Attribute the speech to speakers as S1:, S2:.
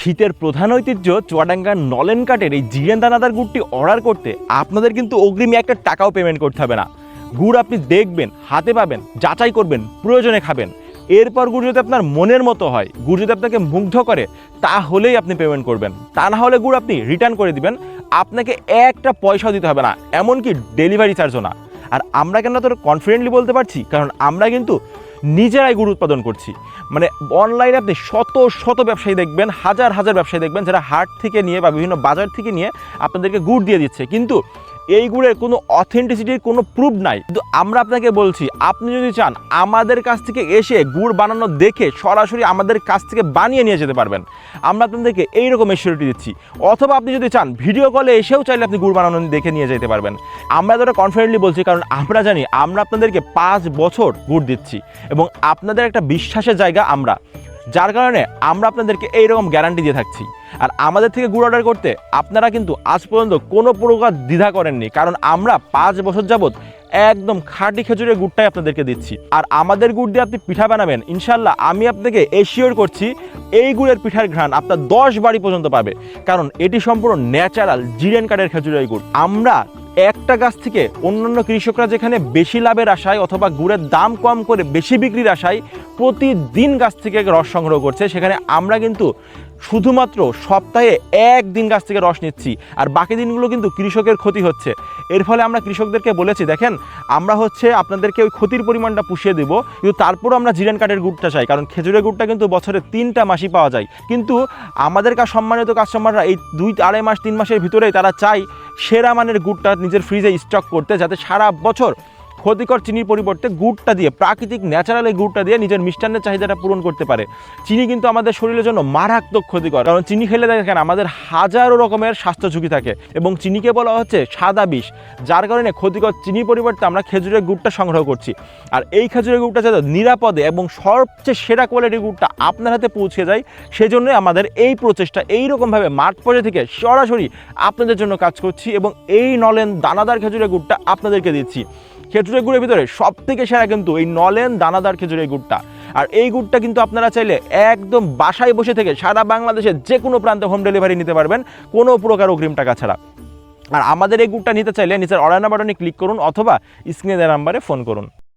S1: শীতের প্রধান ঐতিহ্য চুয়াডাঙ্গার নলেন কাঠের এই জিরেন দানাদার গুড়টি অর্ডার করতে আপনাদের কিন্তু অগ্রিম একটা টাকাও পেমেন্ট করতে হবে না। গুড় আপনি দেখবেন, হাতে পাবেন, যাচাই করবেন, প্রয়োজনে খাবেন। এরপর গুড় যদি আপনার মনের মতো হয়, গুড় যদি আপনাকে মুগ্ধ করে, তাহলেই আপনি পেমেন্ট করবেন। তা না হলে গুড় আপনি রিটার্ন করে দিবেন, আপনাকে একটা পয়সাও দিতে হবে না, এমনকি ডেলিভারি চার্জও না। আর আমরা কেন তোর কনফিডেন্টলি বলতে পারছি, কারণ আমরা কিন্তু নিজেরাই গুড় উৎপাদন করছি। মানে অনলাইনে আপনি শত শত ব্যবসায়ী দেখবেন, হাজার হাজার ব্যবসায়ী দেখবেন যারা হাট থেকে নিয়ে বা বিভিন্ন বাজার থেকে নিয়ে আপনাদেরকে গুড় দিয়ে দিচ্ছে, কিন্তু এই গুড়ের কোনো অথেন্টিসিটির কোনো প্রুফ নাই। কিন্তু আমরা আপনাকে বলছি, আপনি যদি চান আমাদের কাছ থেকে এসে গুড় বানানো দেখে সরাসরি আমাদের কাছ থেকে বানিয়ে নিয়ে যেতে পারবেন। আমরা আপনাদেরকে এইরকম এসিউরিটি দিচ্ছি। অথবা আপনি যদি চান ভিডিও কলে এসেও চাইলে আপনি গুড় বানানো দেখে নিয়ে যেতে পারবেন। আমরা এতটা কনফিডেন্টলি বলছি কারণ আমরা জানি আমরা আপনাদেরকে 5 বছর গুড় দিচ্ছি এবং আপনাদের একটা বিশ্বাসের জায়গা আমরা, যার কারণে আমরা আপনাদেরকে এইরকম গ্যারান্টি দিয়ে থাকছি। আর আমাদের থেকে গুড় অর্ডার করতে আপনারা কিন্তু আজ পর্যন্ত কোনো প্রকার দ্বিধা করেননি, কারণ আমরা 5 বছর যাবৎ একদম খাঁটি খেজুরের গুড়টাই আপনাদেরকে দিচ্ছি। আর আমাদের গুড় দিয়ে আপনি পিঠা বানাবেন, ইনশাল্লাহ আমি আপনাকে এশিওর করছি এই গুড়ের পিঠার ঘ্রাণ আপনার 10 বাড়ি পর্যন্ত পাবে, কারণ এটি সম্পূর্ণ ন্যাচারাল জিরেন কাঠের খেজুরের গুড়। আমরা একটা গাছ থেকে অন্যান্য কৃষকরা যেখানে বেশি লাভের আশায় অথবা গুড়ের দাম কম করে বেশি বিক্রির আশায় প্রতিদিন গাছ থেকে রস সংগ্রহ করছে, সেখানে আমরা কিন্তু শুধুমাত্র সপ্তাহে 1 দিন গাছ থেকে রস নিচ্ছি, আর বাকি দিনগুলো কিন্তু কৃষকের ক্ষতি হচ্ছে। এর ফলে আমরা কৃষকদেরকে বলেছি, দেখেন আমরা আপনাদেরকে ওই ক্ষতির পরিমাণটা পুষিয়ে দেবো, কিন্তু তারপরও আমরা জিরেন কাঠের গুড়টা চাই, কারণ খেজুরের গুড়টা কিন্তু বছরে 3টা মাসই পাওয়া যায়। কিন্তু আমাদের সম্মানিত কাস্টমাররা এই 2-2.5 মাস 3 মাসের ভিতরেই তারা চাই সেরা মানের গুড়টা নিজের ফ্রিজে স্টক করতে, যাতে সারা বছর ক্ষতিকর চিনির পরিবর্তে গুড়টা দিয়ে, প্রাকৃতিক ন্যাচারাল এই গুড়টা দিয়ে নিজের মিষ্টান্নের চাহিদাটা পূরণ করতে পারে। চিনি কিন্তু আমাদের শরীরের জন্য মারাত্মক ক্ষতিকর, কারণ চিনি খেলে দেখেন আমাদের হাজারো রকমের স্বাস্থ্য ঝুঁকি থাকে এবং চিনিকে বলা হচ্ছে সাদা বিষ, যার কারণে ক্ষতিকর চিনির পরিবর্তে আমরা খেজুরের গুড়টা সংগ্রহ করছি। আর এই খেজুরের গুড়টা যাতে নিরাপদে এবং সবচেয়ে সেরা কোয়ালিটির গুড়টা আপনার হাতে পৌঁছে যায়, সেজন্যই আমাদের এই প্রচেষ্টা। এইরকমভাবে মাঠ পর্যায়ে থেকে সরাসরি আপনাদের জন্য কাজ করছি এবং এই নলেন দানাদার খেজুরের গুড়টা আপনাদেরকে দিচ্ছি। খেজুরের গুড়ের ভিতরে সব থেকে সেরা কিন্তু এই নলেন দানাদার খেজুরের গুড়টা। আর এই গুড়টা কিন্তু আপনারা চাইলে একদম বাসায় বসে থেকে সারা বাংলাদেশের যে কোনো প্রান্তে হোম ডেলিভারি নিতে পারবেন, কোনো প্রকার অগ্রিম টাকা ছাড়া। আর আমাদের এই গুড়টা নিতে চাইলে নিচের অর্ডার বাটনে ক্লিক করুন অথবা স্ক্রিনে দেওয়া নাম্বারে ফোন করুন।